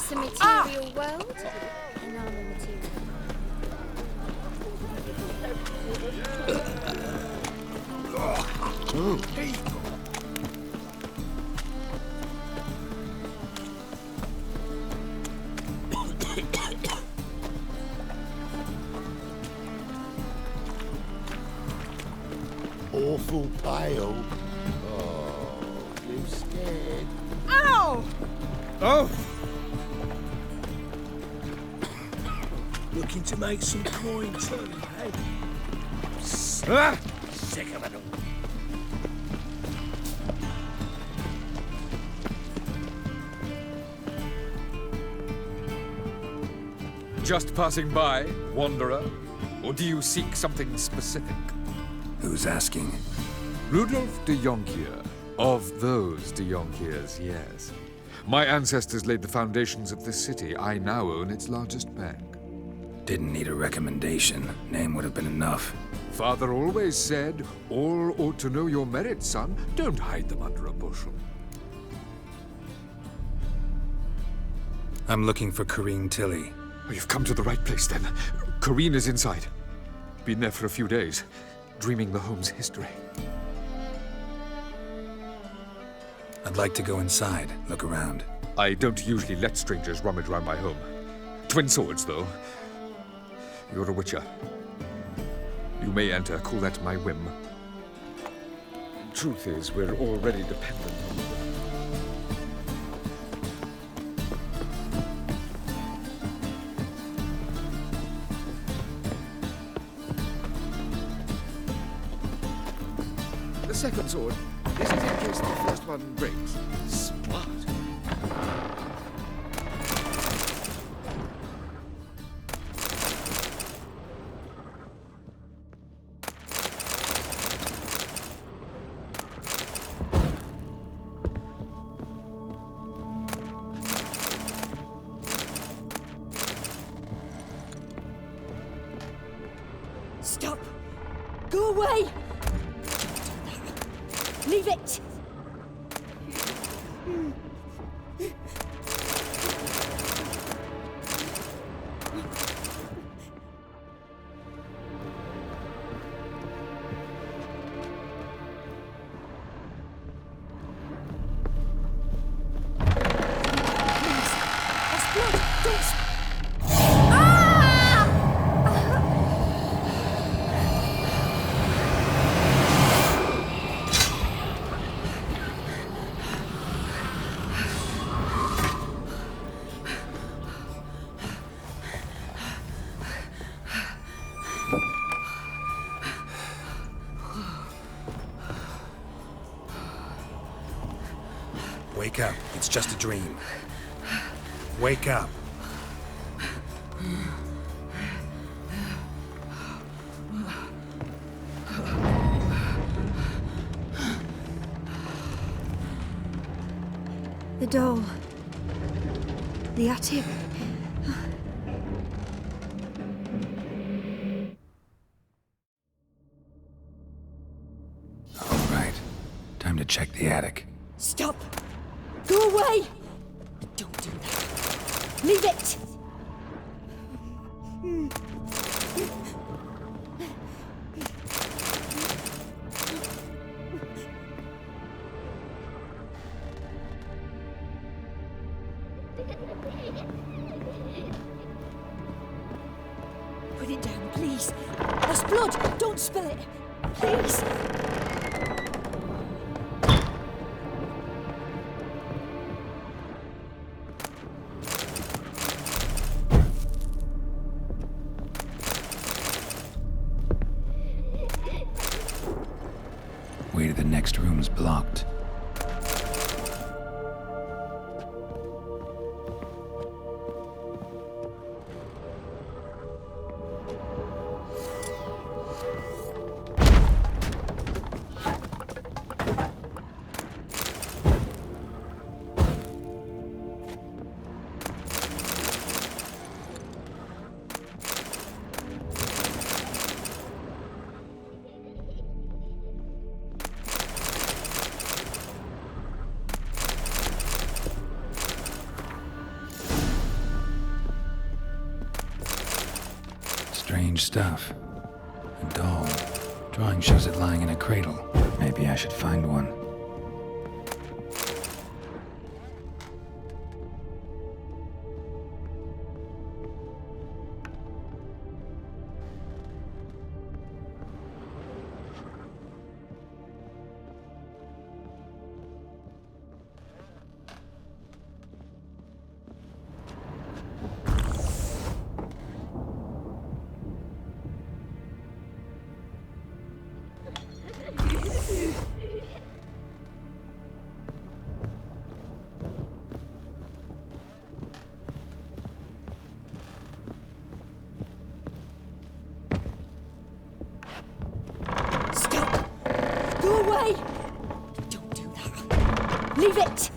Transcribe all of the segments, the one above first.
Once the material world, and now the material. Awful pale. Oh, you scared? Ow! Oh! Looking to make some coin, Tully, hey? Ah! Sick of it all. Just passing by, wanderer? Or do you seek something specific? Who's asking? Rudolf de Jonkier. Of those de Jonkiers, yes. My ancestors laid the foundations of this city. I now own its largest bank. Didn't need a recommendation. Name would have been enough. Father always said, all ought to know your merits, son. Don't hide them under a bushel. I'm looking for Corrine Tilly. Oh, you've come to the right place, then. Corrine is inside. Been there for a few days, dreaming the home's history. I'd like to go inside, look around. I don't usually let strangers rummage around my home. Twin swords, though. You're a witcher. You may enter, call that my whim. Truth is, we're already dependent on them. The second sword. This is in case the first one breaks. Smart. Stop! Go away! Leave it! Wake up. It's just a dream. Wake up. The doll. The attic. All right. Time to check the attic. Stop! Go away! Don't do that. Leave it! Put it down, please. There's blood! Don't spill it! Please! Way to the next room's blocked. strange stuff. A doll. Drawing shows it lying in a cradle. Maybe I should find one. Stop! Go away! Don't do that. Leave it!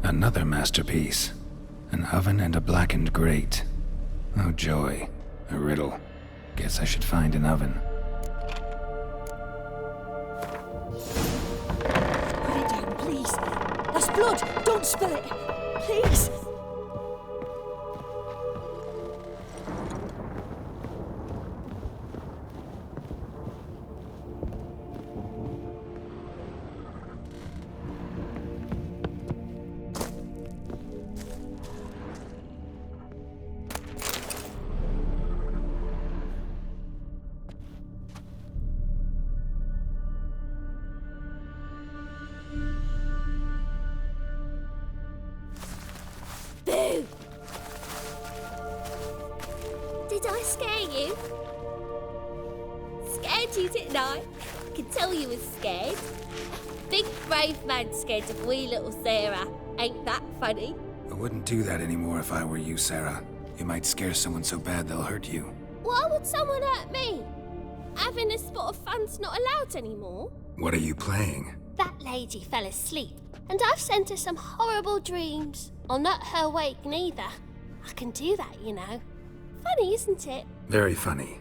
Another masterpiece. An oven and a blackened grate. Oh joy. A riddle. Guess I should find an oven. Put it down, please. There's blood! Don't spill it! Please! Boo! Did I scare you? Scared you, didn't I? I can tell you was scared. Big brave man scared of wee little Sarah. Ain't that funny? I wouldn't do that anymore if I were you, Sarah. You might scare someone so bad they'll hurt you. Why would someone hurt me? Having a spot of fun's not allowed anymore. What are you playing? That lady fell asleep, and I've sent her some horrible dreams. I'll not her wake neither. I can do that, you know. Funny, isn't it? Very funny.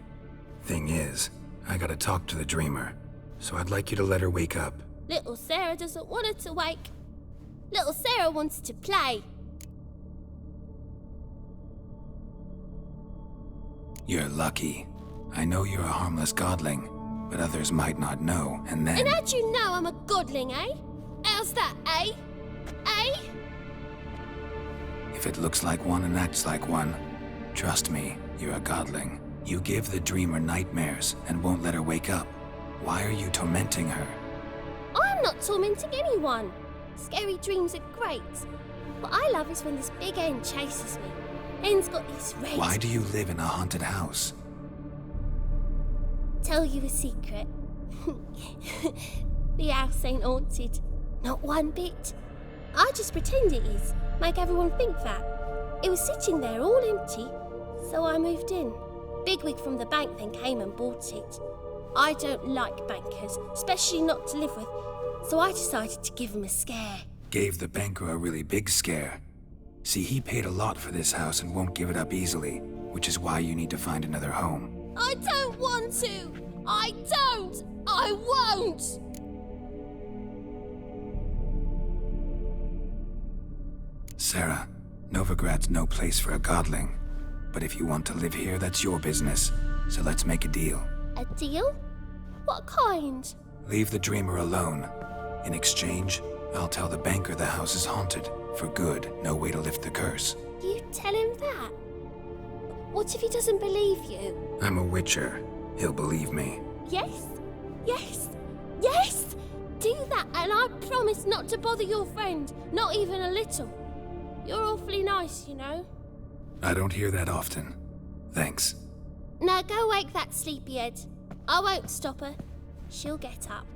Thing is, I gotta talk to the dreamer, so I'd like you to let her wake up. Little Sarah doesn't want her to wake. Little Sarah wants to play. You're lucky. I know you're a harmless godling, but others might not know, and then... And how'd you know I'm a godling, eh? How's that, eh? Eh? If it looks like one and acts like one, trust me, you're a godling. You give the dreamer nightmares and won't let her wake up. Why are you tormenting her? I'm not tormenting anyone. Scary dreams are great. What I love is when this big hen chases me. Hen's got these red... Why do you live in a haunted house? Tell you a secret. The house ain't haunted. Not one bit. I just pretend it is. Make everyone think that. It was sitting there all empty, so I moved in. Bigwig from the bank then came and bought it. I don't like bankers, especially not to live with, so I decided to give him a scare. Gave the banker a really big scare. See, he paid a lot for this house and won't give it up easily, which is why you need to find another home. I don't want to! I don't! I won't! Sarah, Novigrad's no place for a godling. But if you want to live here, that's your business. So let's make a deal. A deal? What kind? Leave the dreamer alone. In exchange, I'll tell the banker the house is haunted. For good, no way to lift the curse. You tell him that? What if he doesn't believe you? I'm a witcher. He'll believe me. Yes? Yes? Yes! Do that and I promise not to bother your friend. Not even a little. You're awfully nice, you know. I don't hear that often. Thanks. Now go wake that sleepyhead. I won't stop her. She'll get up.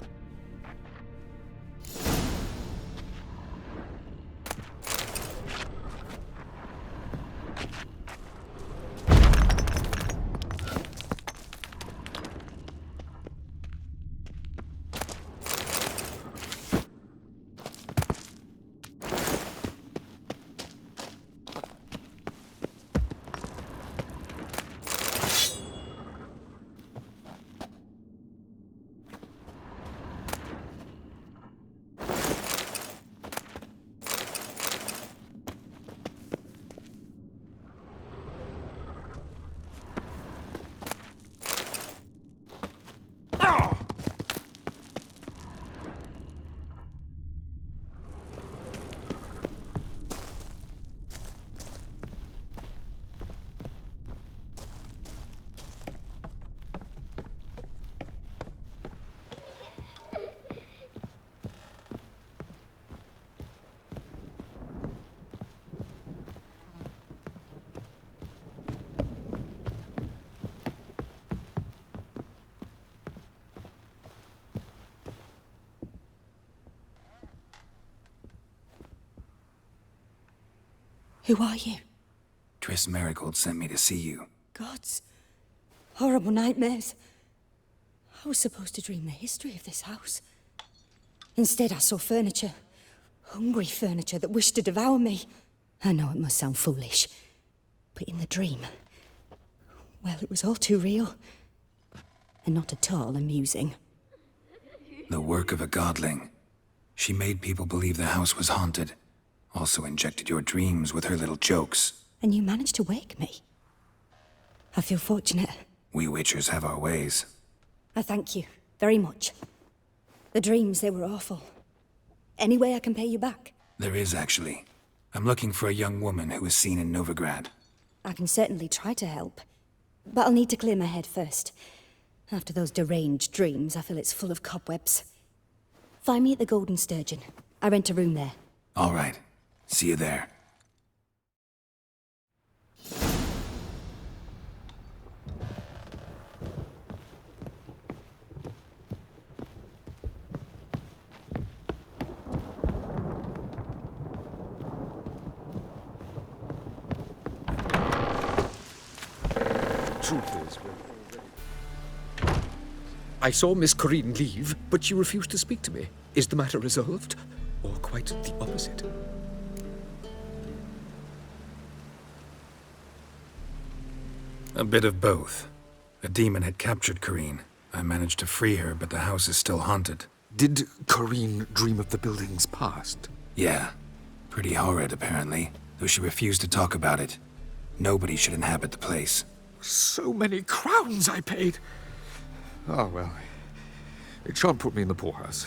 Who are you? Triss Marigold sent me to see you. Gods. Horrible nightmares. I was supposed to dream the history of this house. Instead, I saw furniture. Hungry furniture that wished to devour me. I know it must sound foolish, but in the dream, well, it was all too real. And not at all amusing. The work of a godling. She made people believe the house was haunted. Also injected your dreams with her little jokes. And you managed to wake me. I feel fortunate. We witchers have our ways. I thank you very much. The dreams, they were awful. Any way I can pay you back? There is, actually. I'm looking for a young woman who was seen in Novigrad. I can certainly try to help. But I'll need to clear my head first. After those deranged dreams, I feel it's full of cobwebs. Find me at the Golden Sturgeon. I rent a room there. All right. See you there. Troopers were already... I saw Miss Corinne leave, but she refused to speak to me. Is the matter resolved? Or quite the opposite? A bit of both. A demon had captured Corinne. I managed to free her, but the house is still haunted. Did Corinne dream of the building's past? Yeah. Pretty horrid, apparently. Though she refused to talk about it. Nobody should inhabit the place. So many crowns I paid! Oh, well. It shan't put me in the poorhouse.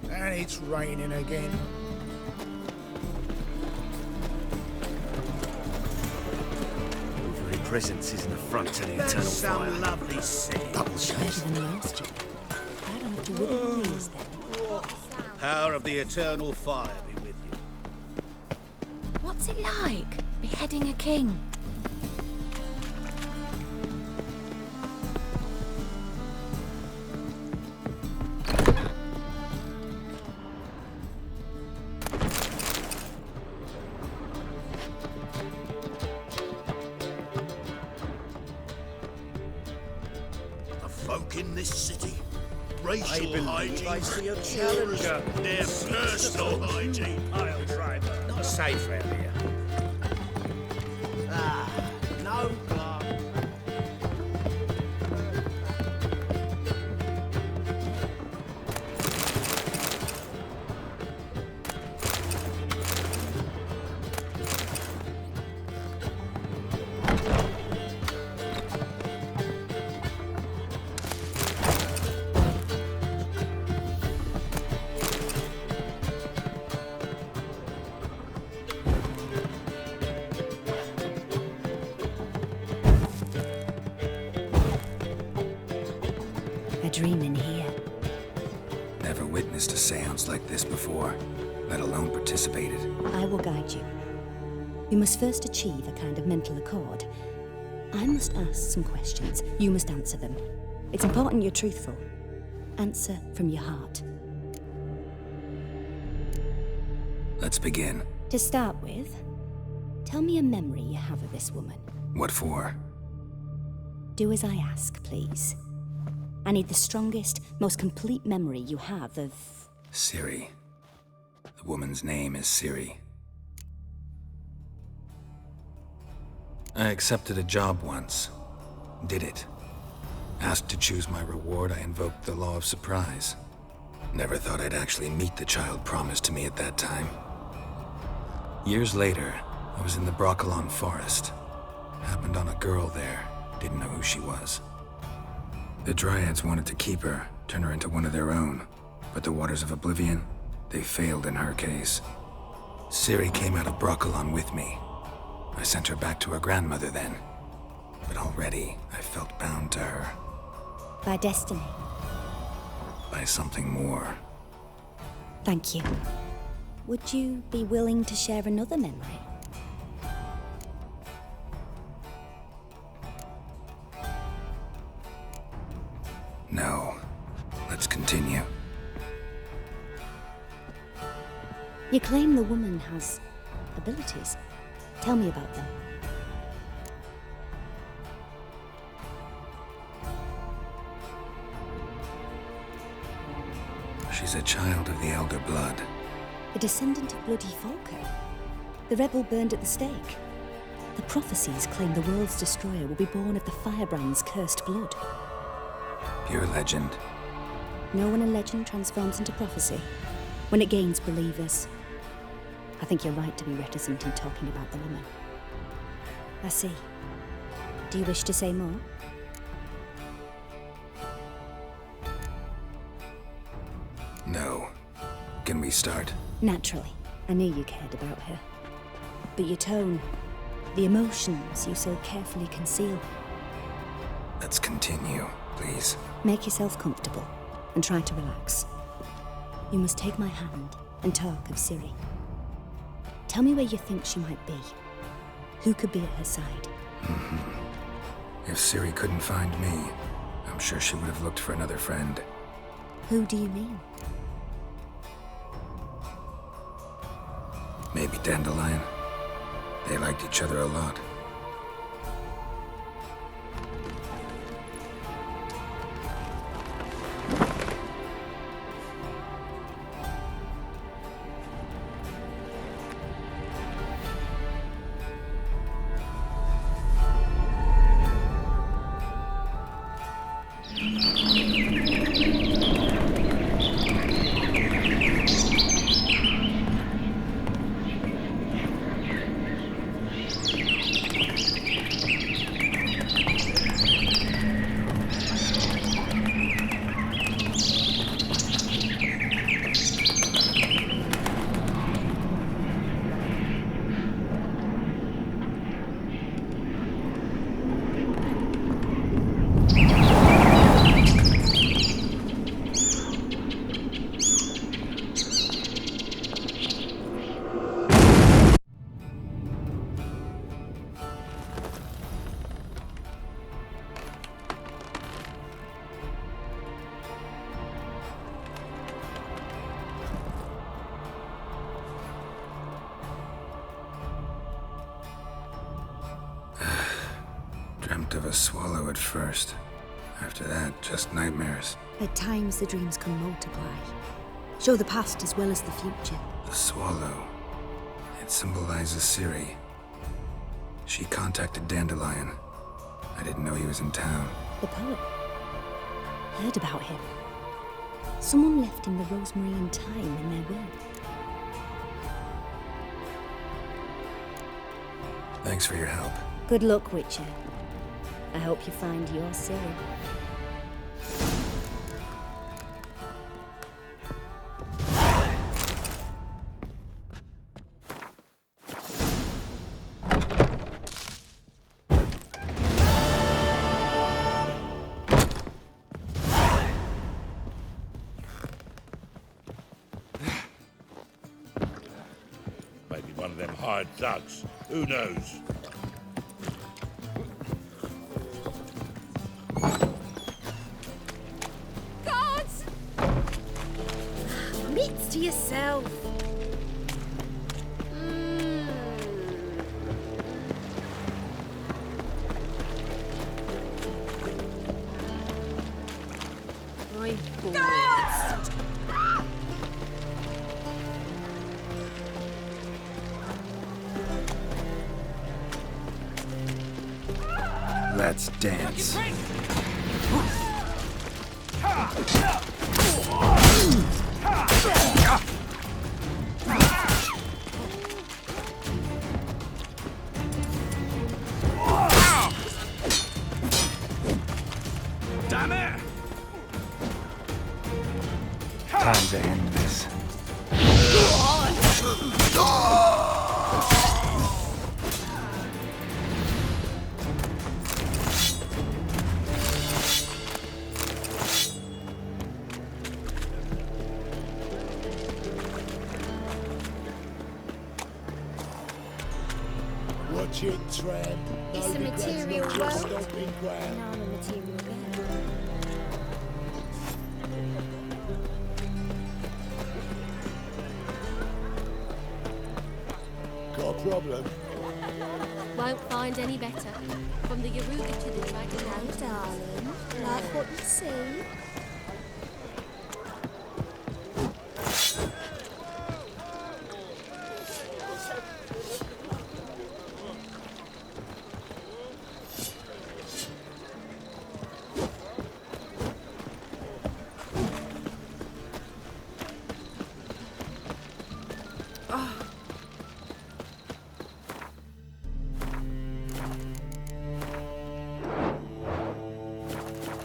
And it's raining again. Every presence is an affront to the That's eternal some fire. lovely city. Double shades. Better than the last job. I don't have to wiggle my knees then. Power of the eternal fire be with you. What's it like, beheading a king? The folk in this city, racial hygiene, I see a challenger. their personal hygiene. Pile driver. Not safe round here. Ah, no glove. A dream in here. Never witnessed a seance like this before, let alone participated. I will guide you. You must first achieve a kind of mental accord. I must ask some questions. You must answer them. It's important you're truthful. Answer from your heart. Let's begin. To start with, tell me a memory you have of this woman. What for? Do as I ask, please. I need the strongest, most complete memory you have of... Ciri. The woman's name is Ciri. I accepted a job once. Did it. Asked to choose my reward, I invoked the law of surprise. Never thought I'd actually meet the child promised to me at that time. Years later, I was in the Broccolon forest. Happened on a girl there. Didn't know who she was. The Dryads wanted to keep her, turn her into one of their own. But the Waters of Oblivion, they failed in her case. Ciri came out of Broccolon with me. I sent her back to her grandmother then. but already I felt bound to her. By destiny. By something more. Thank you. Would you be willing to share another memory? No. Let's continue. You claim the woman has abilities. Tell me about them. She's a child of the Elder Blood. A descendant of Bloody Falker. The rebel burned at the stake. The prophecies claim the world's destroyer will be born of the Firebrand's cursed blood. Pure legend. Know when a legend transforms into prophecy? When it gains believers. I think you're right to be reticent in talking about the woman. I see. Do you wish to say more? No. Can we start? Naturally. I knew you cared about her. But your tone, the emotions you so carefully conceal. Let's continue, please. Make yourself comfortable and try to relax. You must take my hand and talk of Ciri. Tell me where you think she might be. Who could be at her side? If Ciri couldn't find me, I'm sure she would have looked for another friend. Who do you mean? Maybe Dandelion. They liked each other a lot. Dreamt of a swallow at first. After that, just nightmares. At times the dreams can multiply. Show the past as well as the future. The swallow. It symbolizes Ciri. She contacted Dandelion. I didn't know he was in town. The poet. Heard about him. Someone left him the rosemary and thyme in their will. Thanks for your help. Good luck, Witcher. I hope you find your Ciri. Maybe one of them hired thugs. Who knows? Guards! Mitts to yourself. I'm bored. Guards! Let's dance. Damn it! Time to end this. Watch it, tramp. It's a Nobody grabs material not your world. stomping ground. And I'm a material girl. Got a problem? Won't find any better. From the Yaruga to the Dragon. No, darling. Like what you see.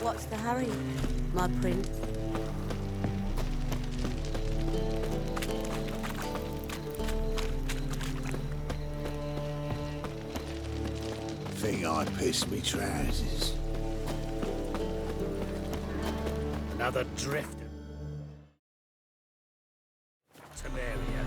What's the hurry, my prince? Think I pissed me trousers. Another drifter. Temeria.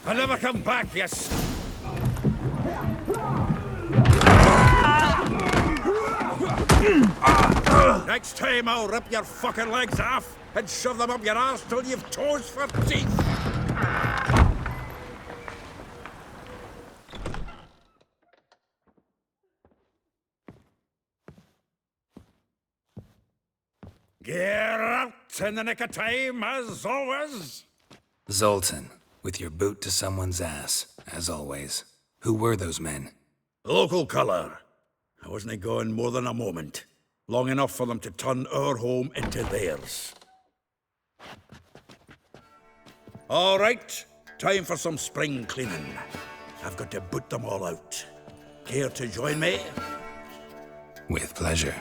I'll never come back, yes. Next time I'll rip your fucking legs off and shove them up your arse till you've toes for teeth. Get out in the nick of time, as always. Zoltan, with your boot to someone's ass, as always. Who were those men? Local colour. I wasn't gone more than a moment. Long enough for them to turn our home into theirs. All right, time for some spring cleaning. I've got to boot them all out. Care to join me? With pleasure.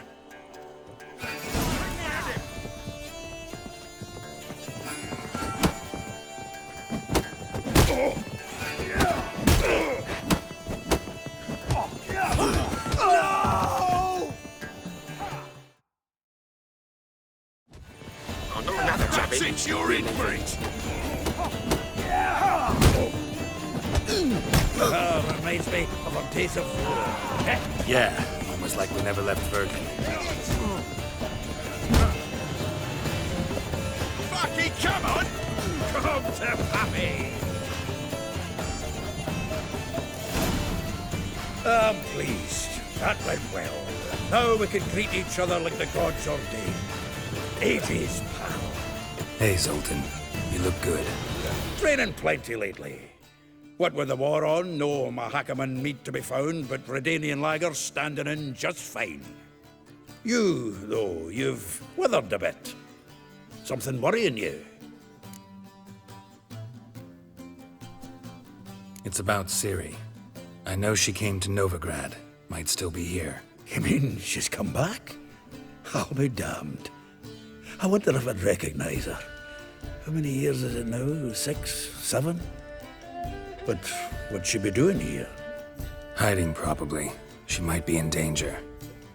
Since you're in for it. Reminds me of a days of war. Yeah, almost like we never left Virgin. Fucking come on! Come to Pappy! I'm pleased. That went well. Now we can greet each other like the gods ordained. Ages, pal. Hey, Zoltan. You look good. Training plenty lately. What with the war on, no Mahakaman meat to be found, but Redanian lagers standing in just fine. You, though, you've withered a bit. Something worrying you? It's about Ciri. I know she came to Novigrad. Might still be here. You mean she's come back? I'll be damned. I wonder if I'd recognize her. How many years is it now? 6, 7? But what'd she be doing here? Hiding, probably. She might be in danger.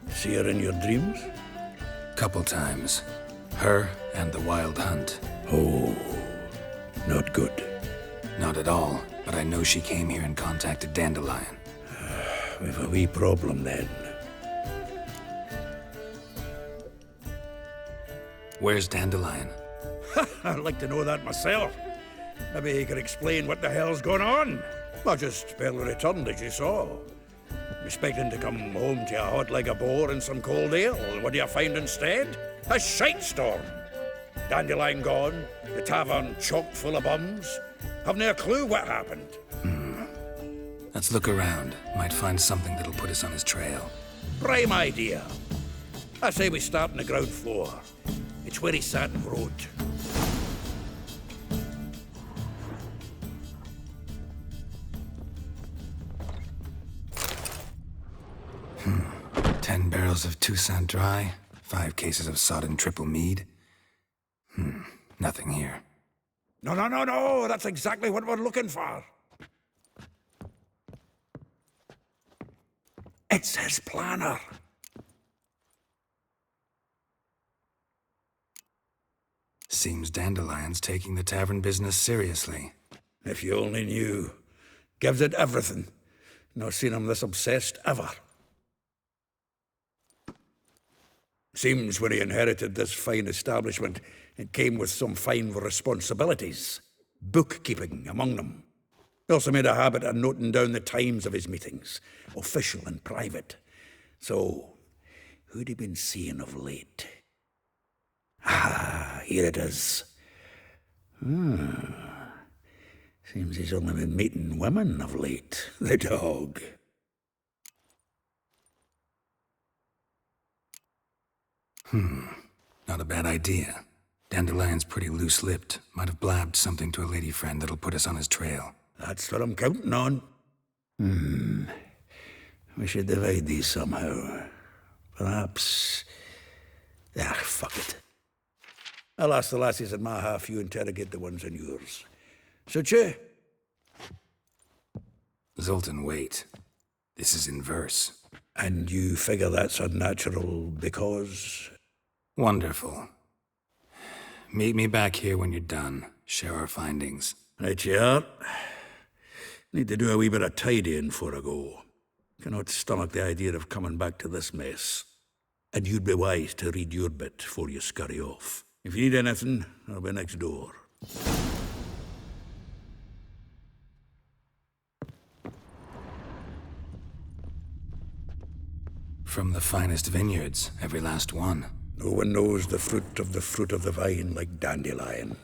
See her in your dreams? Couple times. Her and the Wild Hunt. Oh, not good. Not at all, but I know she came here and contacted Dandelion. We've a wee problem then. Where's Dandelion? I'd like to know that myself. Maybe he could explain what the hell's going on. I just barely returned, as you saw. Expecting to come home to a hot leg of boar and some cold ale. What do you find instead? A shite storm. Dandelion gone, the tavern chock full of bums. Have no clue what happened. Let's look around. Might find something that'll put us on his trail. Prime idea. I say we start on the ground floor. It's where he sat and wrote. 10 barrels of Toussaint Dry, 5 cases of sodden triple mead. Nothing here. No, that's exactly what we're looking for. It's his planner. Seems Dandelion's taking the tavern business seriously. If you only knew. Gives it everything. Not seen him this obsessed ever. Seems when he inherited this fine establishment, it came with some fine responsibilities. Bookkeeping among them. He also made a habit of noting down the times of his meetings, official and private. So, who'd he been seeing of late? Ah, here it is. Seems he's only been meeting women of late, the dog. Not a bad idea. Dandelion's pretty loose-lipped. Might have blabbed something to a lady friend that'll put us on his trail. That's what I'm counting on. We should divide these somehow. Perhaps... fuck it. I'll ask the lassies in my half, you interrogate the ones in yours. Suit you? Zoltan, wait. This is in verse. And you figure that's unnatural because... Wonderful. Meet me back here when you're done. Share our findings. Right you are. Need to do a wee bit of tidying before I go. Cannot stomach the idea of coming back to this mess. And you'd be wise to read your bit before you scurry off. If you need anything, I'll be next door. From the finest vineyards, every last one. No one knows the fruit of the vine like Dandelion.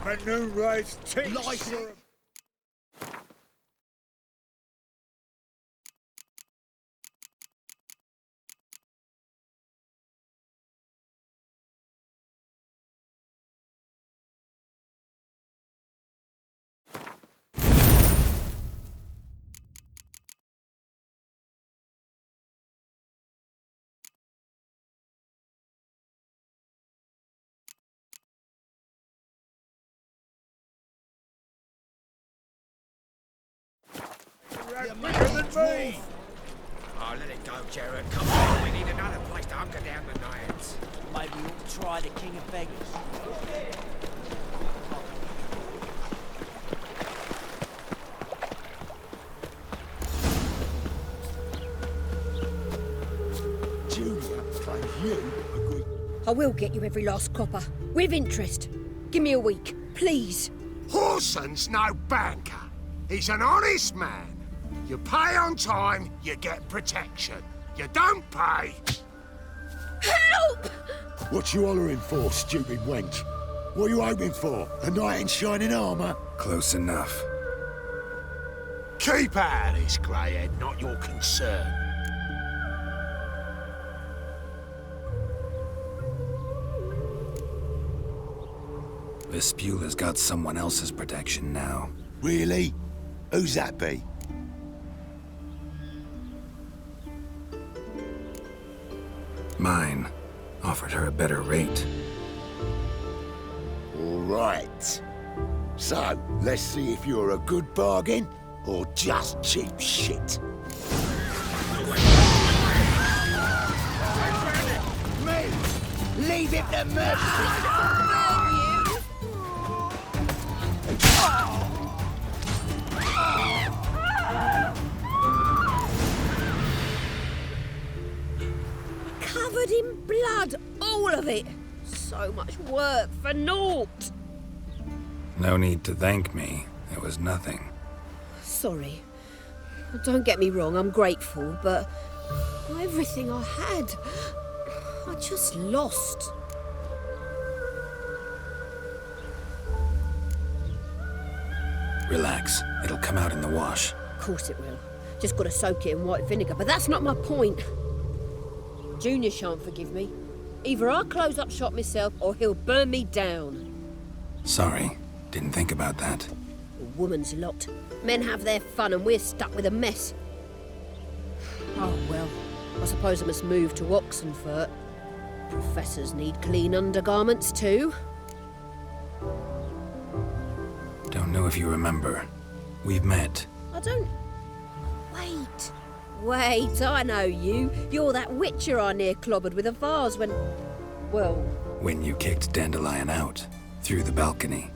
Like a new race tick. You're quicker than me! Oh, let it go, Jared. Come on, we need another place to hunker down the naiads. Maybe we ought to try the King of Beggars. Julia, claims you agree. I will get you every last copper. With interest. Give me a week, please. Horson's no banker. He's an honest man. You pay on time, you get protection. You don't pay, Help! What you hollering for, stupid wench? What you hoping for? A knight in shining armour? Close enough. Keep out of this, greyhead, not your concern. Vespula's got someone else's protection now. Really? Who's that be? Mine. Offered her a better rate. All right. So, let's see if you're a good bargain or just cheap shit. Move! Leave him to mercy! Covered in blood, all of it. So much work for naught. No need to thank me. It was nothing. Sorry. Don't get me wrong, I'm grateful, but everything I had, I just lost. Relax. It'll come out in the wash. Of course it will. Just gotta soak it in white vinegar, but that's not my point. Junior shan't forgive me. Either I'll close up shop myself or he'll burn me down. Sorry. Didn't think about that. A woman's lot. Men have their fun and we're stuck with a mess. Oh well, I suppose I must move to Oxenfurt. Professors need clean undergarments too. Don't know if you remember. We've met. I don't... Wait, I know you. You're that witcher I near clobbered with a vase when... Well... When you kicked Dandelion out. Through the balcony.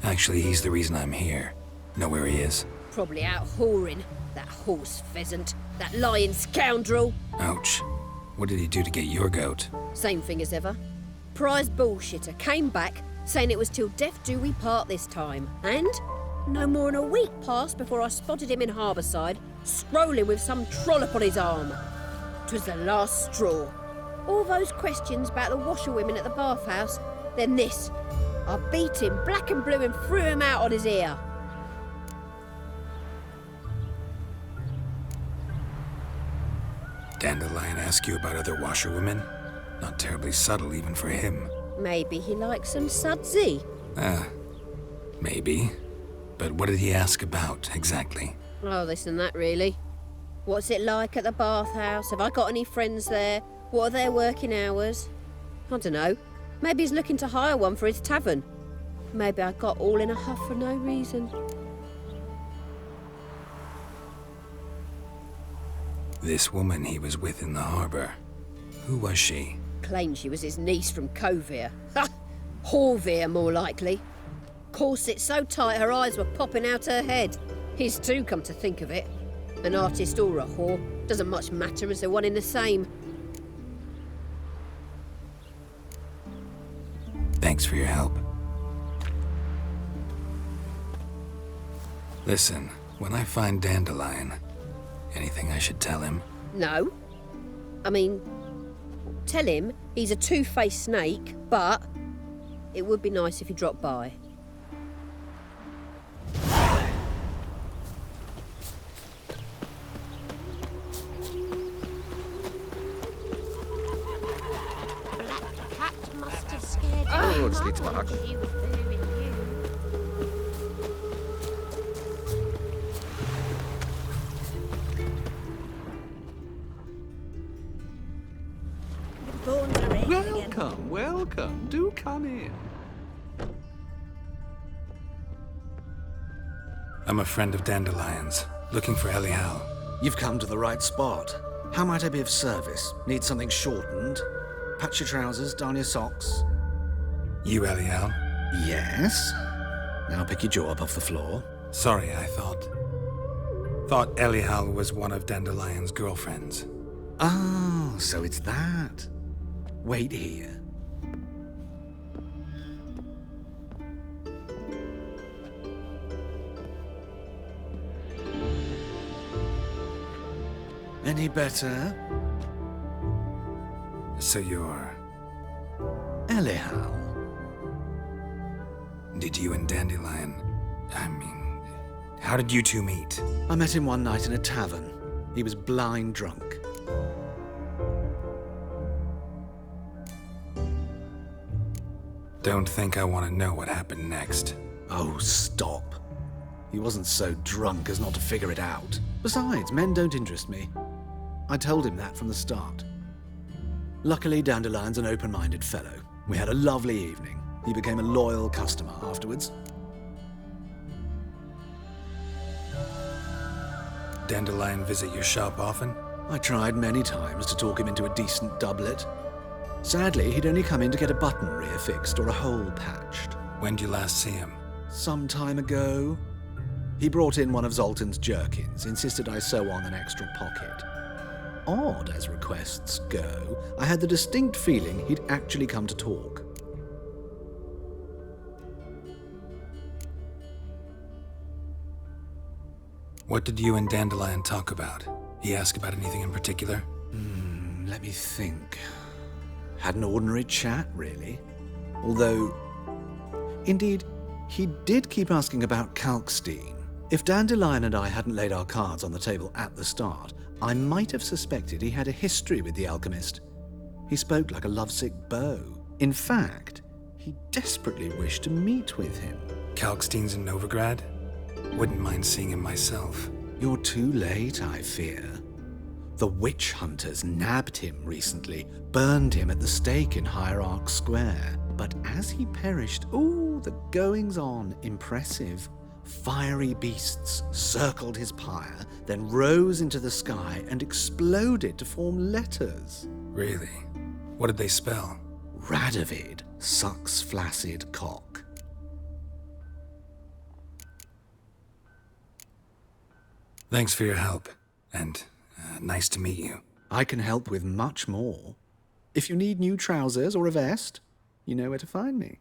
Actually, he's the reason I'm here. Know where he is? Probably out whoring. That horse pheasant. That lying scoundrel. Ouch. What did he do to get your goat? Same thing as ever. Prize bullshitter came back, saying it was till death do we part this time. And no more than a week passed before I spotted him in Harbourside, strolling with some trollop on his arm. 'Twas the last straw. All those questions about the washerwomen at the bathhouse, then this. I beat him black and blue and threw him out on his ear. Dandelion ask you about other washerwomen? Not terribly subtle even for him. Maybe he likes some sudsy. Maybe. But what did he ask about, exactly? Oh, this and that, really. What's it like at the bathhouse? Have I got any friends there? What are their working hours? I don't know. Maybe he's looking to hire one for his tavern. Maybe I got all in a huff for no reason. This woman he was with in the harbour. Who was she? Claimed she was his niece from Kovir. Ha! Horvir, more likely. Corset so tight her eyes were popping out her head. His too, come to think of it. An artist or a whore. Doesn't much matter as they're one in the same. Thanks for your help. Listen, when I find Dandelion, anything I should tell him? No. I mean, tell him he's a two-faced snake, but it would be nice if he dropped by. Oh, it's niet te maken. Welcome, welcome. Do come in. I'm a friend of Dandelion's, looking for Elial. You've come to the right spot. How might I be of service? Need something shortened? Patch your trousers, darn your socks? You Elial? Yes. Now pick your jaw up off the floor. Sorry, I thought Elial was one of Dandelion's girlfriends. Oh, so it's that. Wait here. Any better? So you're... Elihu. Did you and Dandelion... how did you two meet? I met him one night in a tavern. He was blind drunk. Don't think I want to know what happened next. Oh, stop. He wasn't so drunk as not to figure it out. Besides, men don't interest me. I told him that from the start. Luckily, Dandelion's an open-minded fellow. We had a lovely evening. He became a loyal customer afterwards. Dandelion visit your shop often? I tried many times to talk him into a decent doublet. Sadly, he'd only come in to get a button reaffixed or a hole patched. When did you last see him? Some time ago. He brought in one of Zoltan's jerkins, insisted I sew on an extra pocket. Odd as requests go, I had the distinct feeling he'd actually come to talk. What did you and Dandelion talk about? He asked about anything in particular? Let me think. Had an ordinary chat, really. Although, indeed, he did keep asking about Kalkstein. If Dandelion and I hadn't laid our cards on the table at the start, I might have suspected he had a history with the alchemist. He spoke like a lovesick beau. In fact, he desperately wished to meet with him. Kalkstein's in Novigrad? Wouldn't mind seeing him myself. You're too late, I fear. The witch hunters nabbed him recently, burned him at the stake in Hierarch Square. But as he perished, the goings-on impressive. Fiery beasts circled his pyre, then rose into the sky and exploded to form letters. Really? What did they spell? Radovid sucks flaccid cock. Thanks for your help, and nice to meet you. I can help with much more. If you need new trousers or a vest, you know where to find me.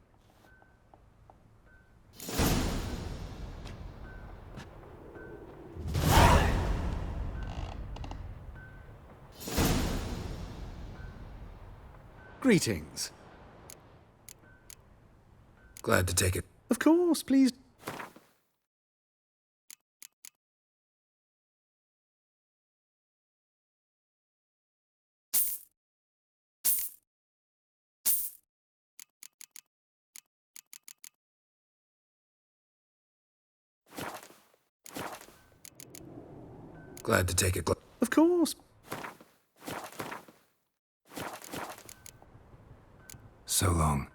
Greetings. Glad to take it. Of course, please. Glad to take it. Of course. So long.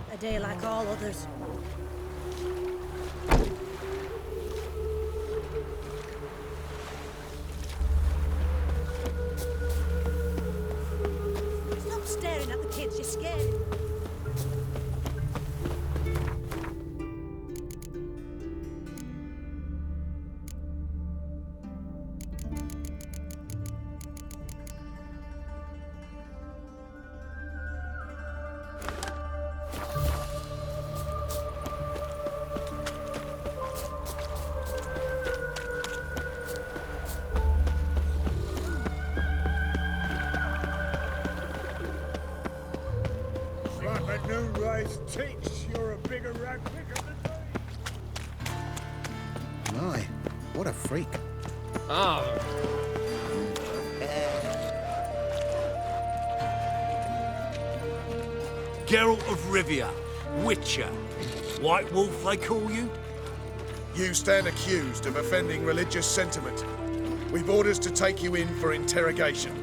A day like all others. Stop staring at the kids, you're scared. You're a bigger rag picker than me. My, what a freak. Geralt of Rivia, Witcher. White Wolf, they call you? You stand accused of offending religious sentiment. We've orders to take you in for interrogation.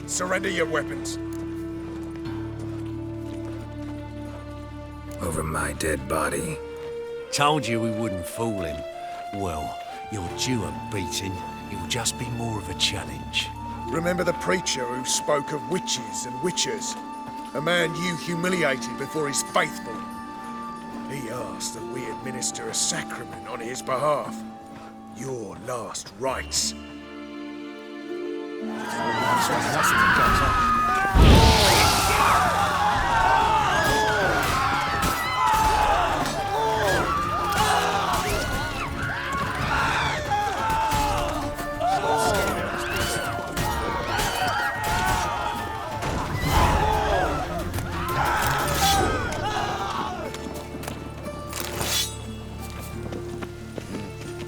Surrender your weapons. Over my dead body. Told you we wouldn't fool him. Well, you're due a beating. It'll just be more of a challenge. Remember the preacher who spoke of witches and witchers? A man you humiliated before his faithful. He asked that we administer a sacrament on his behalf. Your last rites.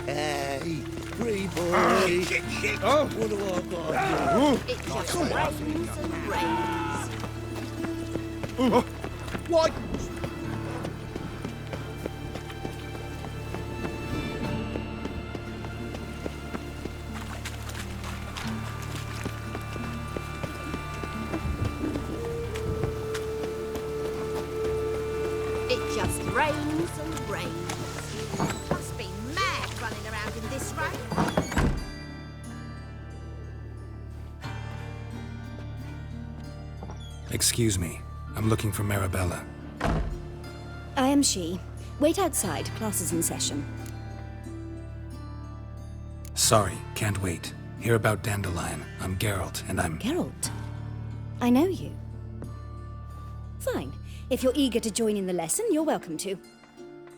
Hey, free boy. Oh! What do I got? It just rains and rains. What? It just rains and rains. Must be mad running around in this rain. Excuse me. I'm looking for Marabella. I am she. Wait outside. Class is in session. Sorry, can't wait. Hear about Dandelion. I'm Geralt, and I'm... Geralt? I know you. Fine. If you're eager to join in the lesson, you're welcome to.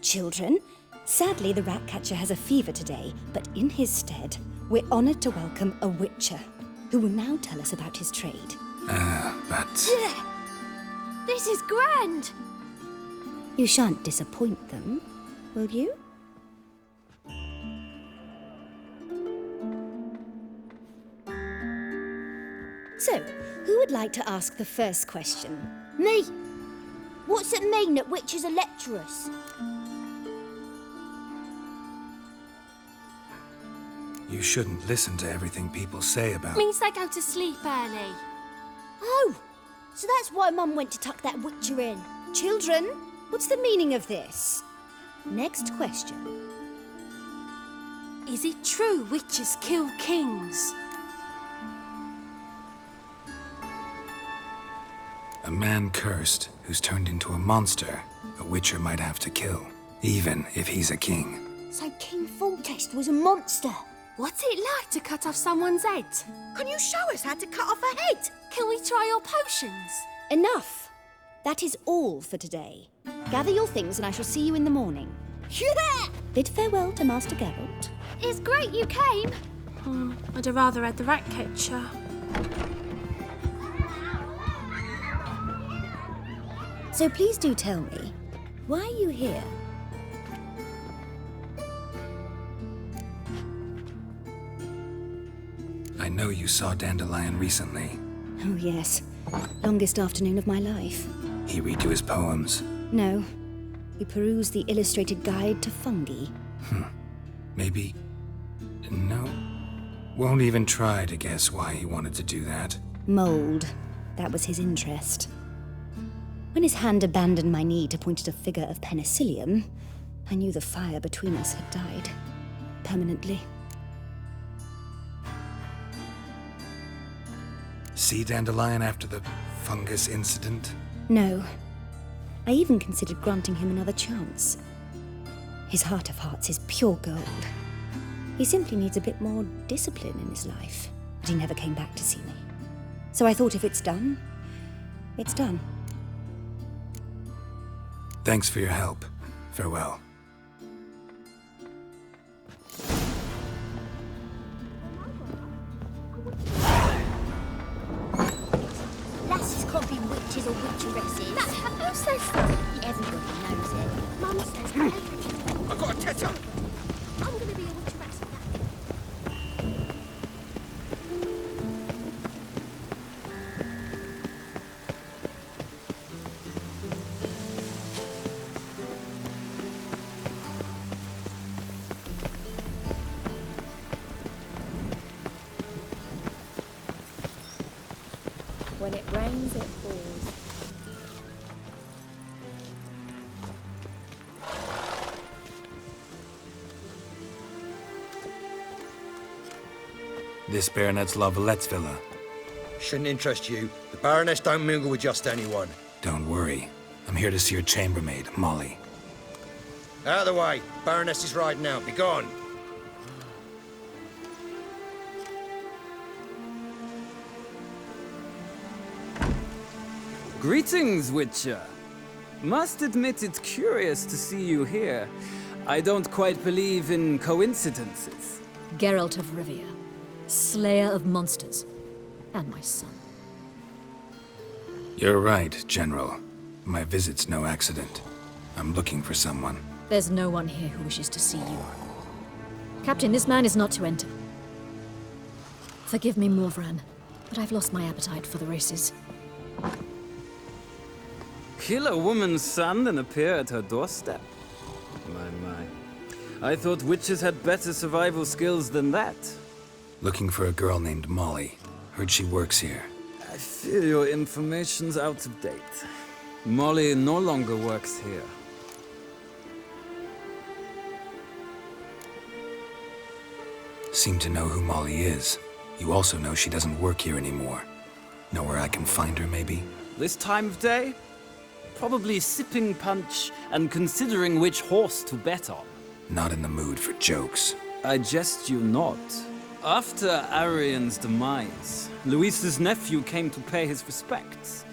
Children, sadly the Ratcatcher has a fever today, but in his stead, we're honored to welcome a Witcher, who will now tell us about his trade. But... This is grand! You shan't disappoint them, will you? So, who would like to ask the first question? Me! What's it mean that witches are lecturers? You shouldn't listen to everything people say about... Means they go to sleep early. Oh! So that's why Mum went to tuck that witcher in. Children, what's the meaning of this? Next question. Is it true witches kill kings? A man cursed who's turned into a monster a Witcher might have to kill, even if he's a king. So King Foltest was a monster. What's it like to cut off someone's head? Can you show us how to cut off a head? Can we try your potions? Enough! That is all for today. Gather your things and I shall see you in the morning. Yeah! Bid farewell to Master Geralt. It's great you came. I'd have rather had the Ratcatcher. So please do tell me, why are you here? I know you saw Dandelion recently. Oh yes, longest afternoon of my life. He read you his poems. No, we perused the illustrated guide to fungi. Maybe... No. Won't even try to guess why he wanted to do that. Mold, that was his interest. When his hand abandoned my knee to point at a figure of penicillium, I knew the fire between us had died. Permanently. See Dandelion after the fungus incident? No. I even considered granting him another chance. His heart of hearts is pure gold. He simply needs a bit more discipline in his life. But he never came back to see me. So I thought if it's done, it's done. Thanks for your help. Farewell. Lasses can't be witches or witcheresses. Who says that? Everybody knows it. Mum says that. I've got a tetter. I'm going to be a witcheress. When it rains, it falls. This Baronet's Lavallette's villa. Shouldn't interest you. The Baroness don't mingle with just anyone. Don't worry. I'm here to see your chambermaid, Molly. Out of the way. Baroness is riding out. Be gone. Greetings, Witcher. Must admit it's curious to see you here. I don't quite believe in coincidences. Geralt of Rivia, slayer of monsters, and my son. You're right, General. My visit's no accident. I'm looking for someone. There's no one here who wishes to see you. Captain, this man is not to enter. Forgive me, Morvran, but I've lost my appetite for the races. Kill a woman's son and appear at her doorstep? My. I thought witches had better survival skills than that. Looking for a girl named Molly. Heard she works here. I fear your information's out of date. Molly no longer works here. Seem to know who Molly is. You also know she doesn't work here anymore. Know where I can find her, maybe? This time of day? Probably sipping punch and considering which horse to bet on. Not in the mood for jokes. I jest you not. After Arian's demise, Luis's nephew came to pay his respects.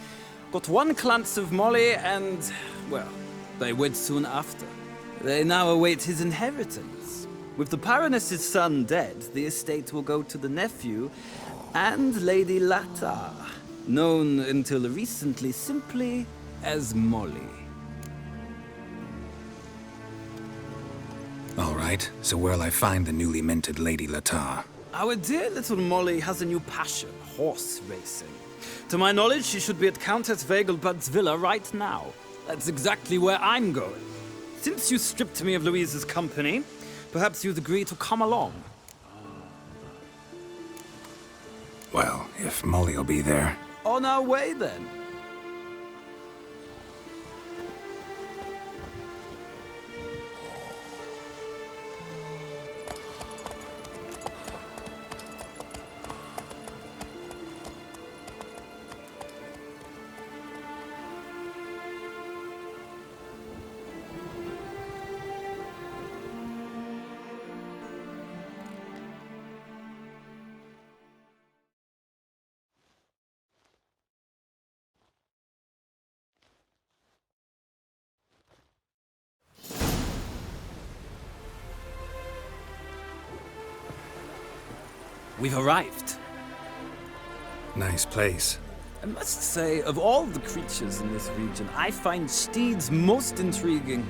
Got one glance of Molly and, well, they wed soon after. They now await his inheritance. With the Baroness's son dead, the estate will go to the nephew and Lady Latta, known until recently simply as Molly. All right, so where'll I find the newly minted Lady Latta? Our dear little Molly has a new passion, horse racing. To my knowledge, she should be at Countess Vegelbud's villa right now. That's exactly where I'm going. Since you stripped me of Louise's company, perhaps you'd agree to come along. Well, if Molly'll be there. On our way, then. We've arrived. Nice place. I must say, of all the creatures in this region, I find steeds most intriguing.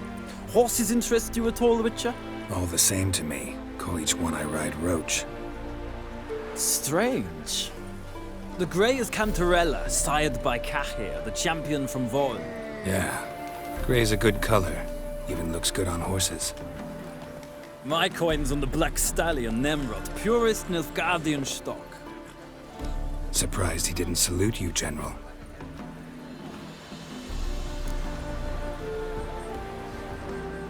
Horses interest you at all, Witcher? All the same to me. Call each one I ride Roach. Strange. The grey is Cantarella, sired by Cahir, the champion from Vorn. Yeah. Gray's a good color. Even looks good on horses. My coin's on the Black Stallion, Nemrod, purest Nilfgaardian stock. Surprised he didn't salute you, General.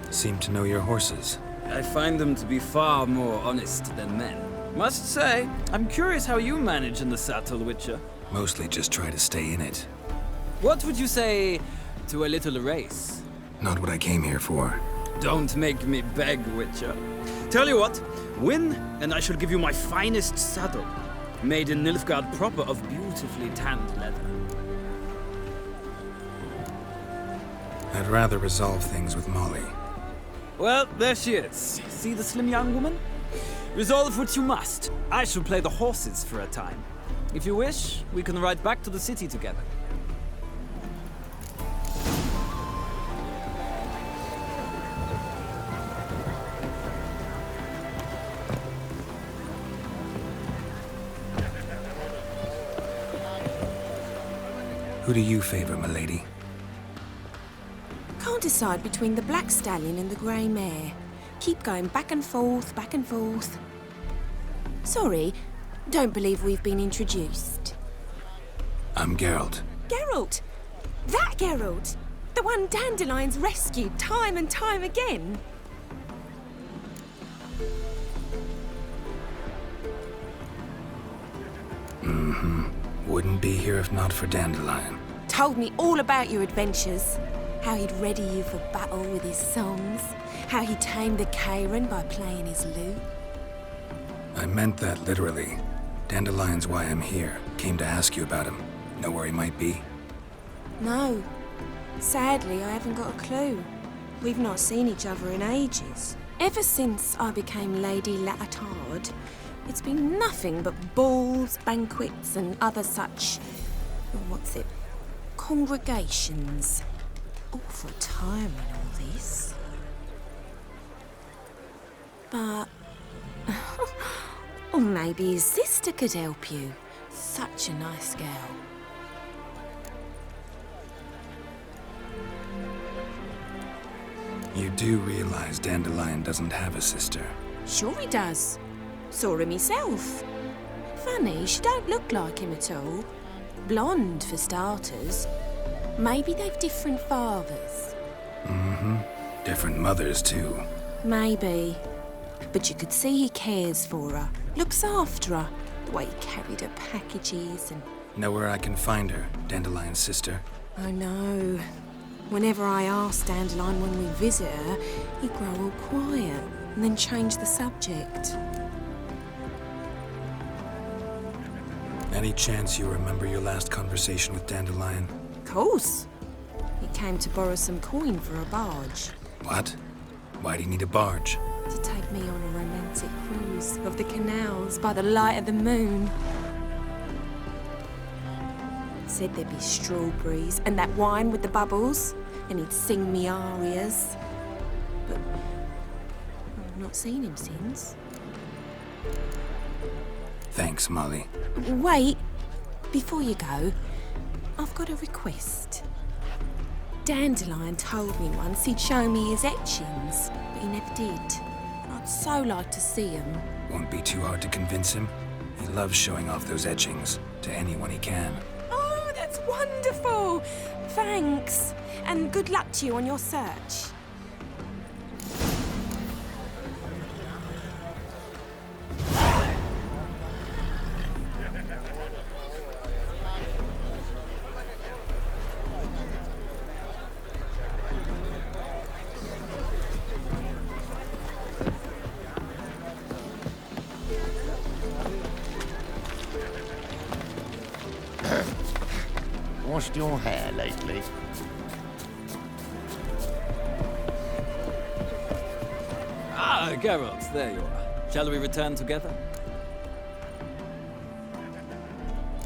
Seem to know your horses. I find them to be far more honest than men. Must say, I'm curious how you manage in the saddle, Witcher. Mostly just try to stay in it. What would you say to a little race? Not what I came here for. Don't make me beg, Witcher. Tell you what, win, and I shall give you my finest saddle, made in Nilfgaard proper of beautifully tanned leather. I'd rather resolve things with Molly. Well, there she is. See the slim young woman? Resolve what you must. I shall play the horses for a time. If you wish, we can ride back to the city together. Who do you favor, milady? Can't decide between the Black Stallion and the Grey Mare. Keep going back and forth, back and forth. Sorry, don't believe we've been introduced. I'm Geralt. Geralt! That Geralt! The one Dandelion's rescued time and time again. Wouldn't be here if not for Dandelion. Told me all about your adventures. How he'd ready you for battle with his songs. How he tamed the Karen by playing his lute. I meant that literally. Dandelion's why I'm here. Came to ask you about him. Know where he might be? No. Sadly, I haven't got a clue. We've not seen each other in ages. Ever since I became Lady Latard, it's been nothing but balls, banquets, and other such... what's it? Congregations. Awful tiring, all this. But... or maybe his sister could help you. Such a nice girl. You do realize Dandelion doesn't have a sister? Sure he does. Saw him myself. Funny, she don't look like him at all. Blonde, for starters. Maybe they've different fathers. Different mothers, too. Maybe. But you could see he cares for her. Looks after her. The way he carried her packages and... Know where I can find her, Dandelion's sister? I know. Whenever I ask Dandelion when we visit her, he'd grow all quiet and then change the subject. Any chance you remember your last conversation with Dandelion? Of course. He came to borrow some coin for a barge. What? Why'd he need a barge? To take me on a romantic cruise of the canals by the light of the moon. Said there'd be strawberries and that wine with the bubbles, and he'd sing me arias. But I've not seen him since. Thanks, Molly. Wait, before you go, I've got a request. Dandelion told me once he'd show me his etchings, but he never did. I'd so like to see them. Won't be too hard to convince him. He loves showing off those etchings to anyone he can. Oh, that's wonderful! Thanks, and good luck to you on your search. Washed your hair lately? Ah, Geralt, there you are. Shall we return together?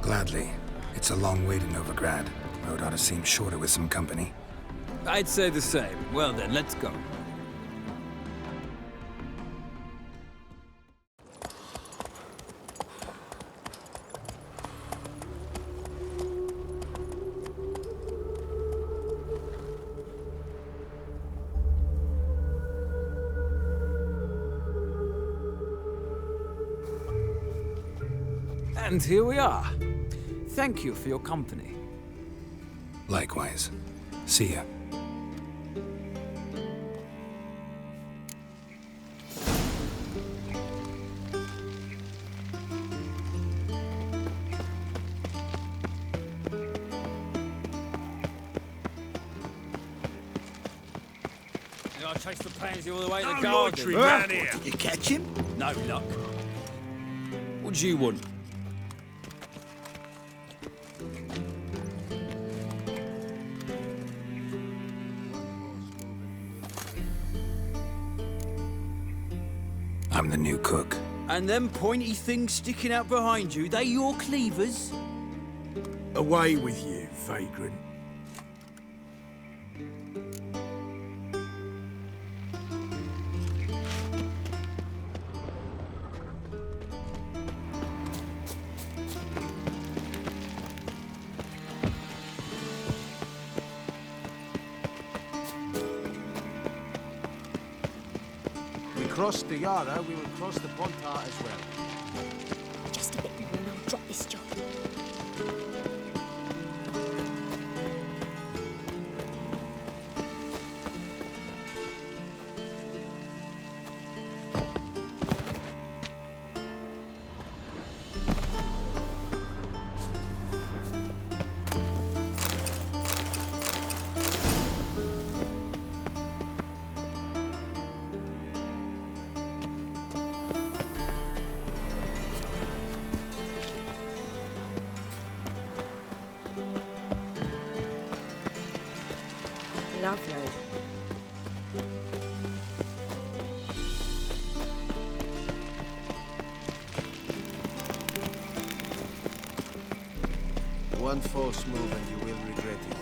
Gladly. It's a long way to Novigrad. Road ought to seem shorter with some company. I'd say the same. Well then, let's go. And here we are. Thank you for your company. Likewise. See ya. I chased the pansy all the way to the No garden. loitering round here. Did you catch him? No luck. What do you want? I'm the new cook. And them pointy things sticking out behind you, they your cleavers? Away with you, vagrant. Cross the Yara, we will cross the Pontar as well. Just a bit more and I'll drop this job. lovely. One false move and you will regret it.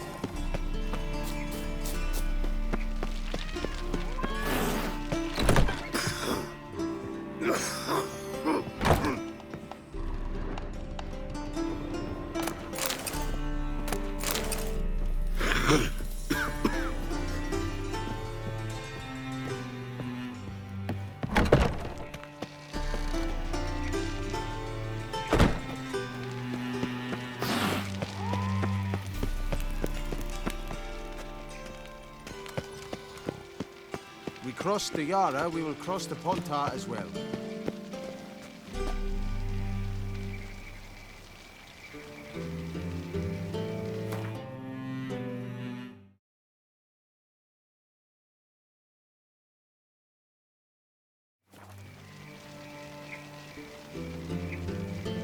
We crossed the Yara, we will cross the Pontar as well.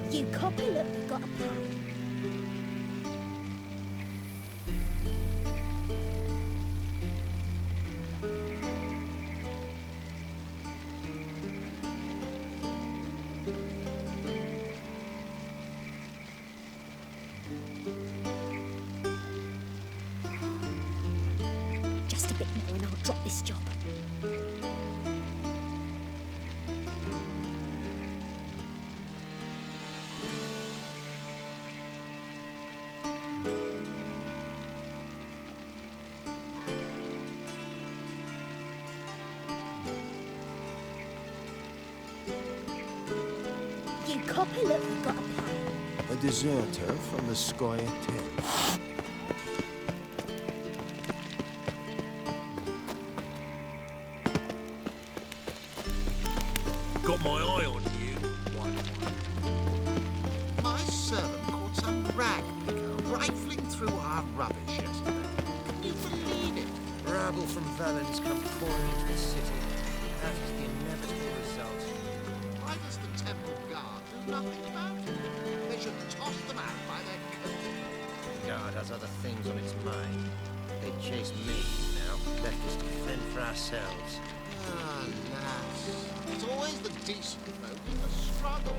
You copy, look, we've got a plan. Just a bit more and I'll drop this job. You copy, look, we've got a plan. A deserter from the Scoia tent. Got my eye on you, White One. My servant caught some rag picker rifling through our rubbish yesterday. Can you believe it? Rabble from Valens come pouring into the city. That is the inevitable result. Why does the temple guard do nothing about it? They should toss them out by their coat. The guard has other things on its mind. They chase me now, left us to fend for ourselves. Alas, it's always the decent folk in the struggle.